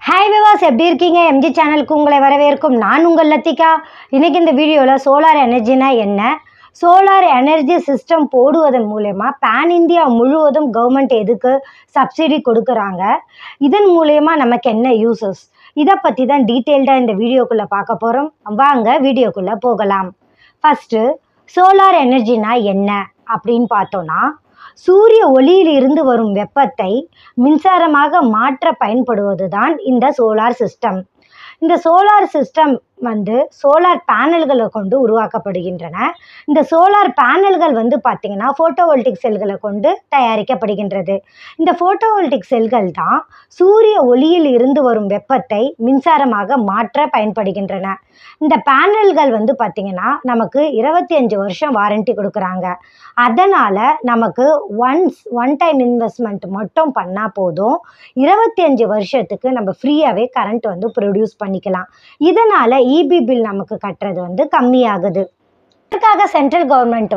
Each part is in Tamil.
ஹாய் விவாஸ், எப்படி இருக்கீங்க? எம்ஜி சேனலுக்கு உங்களை வரவேற்கும் நான் உங்கள் லத்திகா. இன்றைக்கி இந்த வீடியோவில் சோலார் எனர்ஜினா என்ன, சோலார் எனர்ஜி சிஸ்டம் போடுவதன் மூலயமா பேன் இந்தியா முழுவதும் கவர்மெண்ட் எதுக்கு சப்சிடி கொடுக்குறாங்க, இதன் மூலயமா நமக்கு என்ன யூசஸ், இதை பற்றி தான் டீட்டெயில்டாக இந்த வீடியோக்குள்ளே பார்க்க போகிறோம். வாங்க வீடியோக்குள்ளே போகலாம். ஃபஸ்ட்டு சோலார் எனர்ஜினா என்ன அப்படின்னு பார்த்தோன்னா, சூரிய ஒளியில் இருந்து வரும் வெப்பத்தை மின்சாரமாக மாற்ற பயன்படுவது தான் இந்த சோலார் சிஸ்டம். இந்த சோலார் சிஸ்டம் சோலார் பேனல்களை கொண்டு உருவாக்கப்படுகின்றன. இந்த சோலார் பேனல்கள் பார்த்திங்கன்னா ஃபோட்டோவோல்டிக் செல்களை கொண்டு தயாரிக்கப்படுகின்றது. இந்த ஃபோட்டோவோல்டிக் செல்கள் தான் சூரிய ஒளியில் இருந்து வரும் வெப்பத்தை மின்சாரமாக மாற்ற பயன்படுகின்றன. இந்த பேனல்கள் பார்த்திங்கன்னா நமக்கு 25 வருஷம் வாரண்டி கொடுக்குறாங்க. அதனால் நமக்கு ஒன் டைம் இன்வெஸ்ட்மெண்ட் மட்டும் பண்ணால் போதும், 25 வருஷத்துக்கு நம்ம ஃப்ரீயாகவே கரண்ட் ப்ரொடியூஸ் பண்ணிக்கலாம். இதனால் இபி பில் நமக்கு கட்டுறது கம்மியாகுது. இதற்காக சென்ட்ரல் கவர்மெண்ட்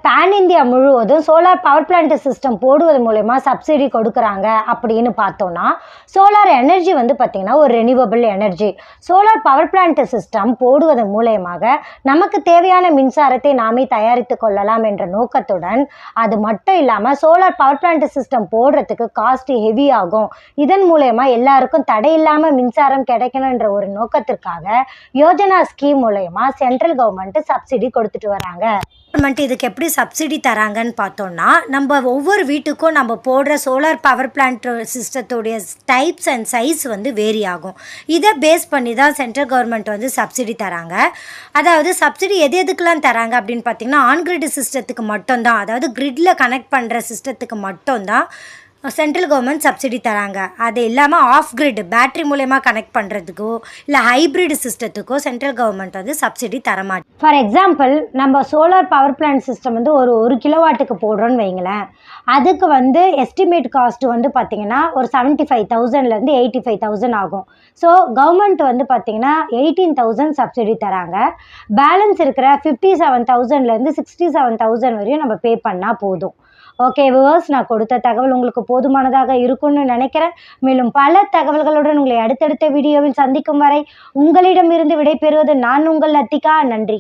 பேன் இந்தியா முழுவதும் சோலார் பவர் பிளான்ட் சிஸ்டம் போடுவது மூலமா சப்சிடி கொடுக்குறாங்க. அப்படின்னு பார்த்தோன்னா, சோலார் எனர்ஜி பார்த்திங்கன்னா ஒரு renewable energy. Solar power plant system போடுவதன் மூலயமாக நமக்கு தேவையான மின்சாரத்தை நாமே தயாரித்து கொள்ளலாம் என்ற நோக்கத்துடன், அது மட்டும் இல்லாமல் சோலார் பவர் பிளான்ட் சிஸ்டம் போடுறதுக்கு காஸ்ட் ஹெவி ஆகும், இதன் மூலயமா எல்லாருக்கும் தடையில்லாமல் மின்சாரம் கிடைக்கணுன்ற ஒரு நோக்கத்திற்காக யோஜனா ஸ்கீம் மூலயமா சென்ட்ரல் கவர்மெண்ட் சப்சிடி கொடுத்துட்டு வராங்க. கவர்மெண்ட் இதுக்கு எப்படி சப்சிடி தராங்கன்னு பார்த்தோம்னா, நம்ம ஒவ்வொரு வீட்டுக்கும் நம்ம போடுற சோலார் பவர் பிளான்ட் சிஸ்டத்துடைய டைப்ஸ் அண்ட் சைஸ் வேரி ஆகும். இதை பேஸ் பண்ணி தான் சென்ட்ரல் கவர்மெண்ட் சப்சிடி தராங்க. அதாவது சப்சிடி எதுக்கெல்லாம் தராங்க அப்படின்னு பார்த்தீங்கன்னா, ஆன்கிரிட் சிஸ்டத்துக்கு மட்டும்தான், அதாவது கிரிட்டில் கனெக்ட் பண்ணுற சிஸ்டத்துக்கு மட்டும்தான் சென்ட்ரல் கவர்மெண்ட் சப்சிடி தராங்க. அது இல்லாமல் ஆஃப் கிரிட் பேட்ரி மூலயமா கனெக்ட் பண்ணுறதுக்கோ இல்லை ஹைப்ரிட் சிஸ்டத்துக்கோ சென்ட்ரல் கவர்மெண்ட் சப்சிடி தரமாட்டேன். ஃபார் எக்ஸாம்பிள், நம்ம சோலார் பவர் பிளான்ட் சிஸ்டம் ஒரு கிலோவாட்டுக்கு போடுறோன்னு வைங்களேன், அதுக்கு எஸ்டிமேட் காஸ்ட் பார்த்திங்கன்னா ஒரு 75,000லேருந்து 85,000 ஆகும். ஸோ கவர்மெண்ட் பார்த்திங்கன்னா 18,000 சப்சிடி தராங்க. பேலன்ஸ் இருக்கிற 57,000லேருந்து 67,000 வரையும் நம்ம பே பண்ணால் போதும். ஓகே வியூவர்ஸ், நான் கொடுத்த தகவல் உங்களுக்கு போதுமானதாக இருக்கும்னு நினைக்கிறேன். மேலும் பல தகவல்களுடன் உங்களை அடுத்தடுத்த வீடியோவில் சந்திக்கும் வரை உங்களிடமிருந்து விடைபெறுவது நான் உங்கள் லத்திகா. நன்றி.